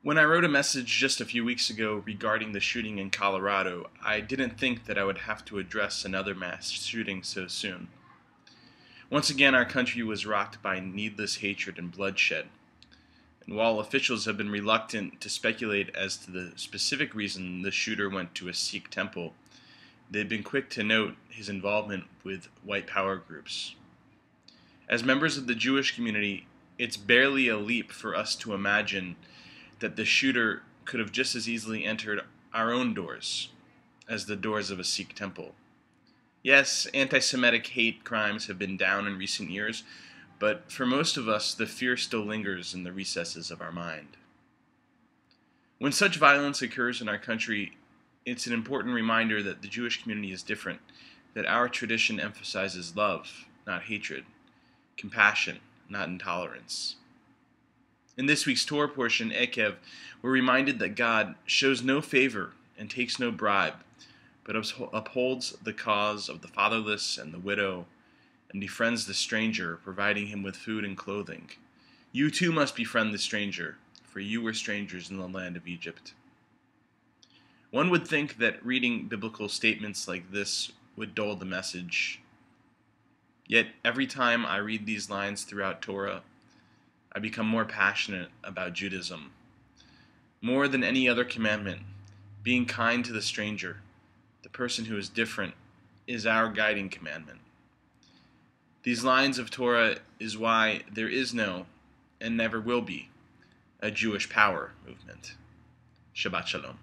When I wrote a message just a few weeks ago regarding the shooting in Colorado, I didn't think that I would have to address another mass shooting so soon. Once again, our country was rocked by needless hatred and bloodshed. And while officials have been reluctant to speculate as to the specific reason the shooter went to a Sikh temple, they've been quick to note his involvement with white power groups. As members of the Jewish community, it's barely a leap for us to imagine that the shooter could have just as easily entered our own doors as the doors of a Sikh temple. Yes, anti-Semitic hate crimes have been down in recent years, but for most of us, the fear still lingers in the recesses of our mind. When such violence occurs in our country, it's an important reminder that the Jewish community is different, that our tradition emphasizes love, not hatred, compassion, not intolerance. In this week's Torah portion, Ekev, we're reminded that God shows no favor and takes no bribe, but upholds the cause of the fatherless and the widow, and befriends the stranger, providing him with food and clothing. You too must befriend the stranger, for you were strangers in the land of Egypt. One would think that reading biblical statements like this would dull the message. Yet every time I read these lines throughout Torah, I become more passionate about Judaism. More than any other commandment, being kind to the stranger, the person who is different, is our guiding commandment. These lines of Torah is why there is no, and never will be, a Jewish power movement. Shabbat Shalom.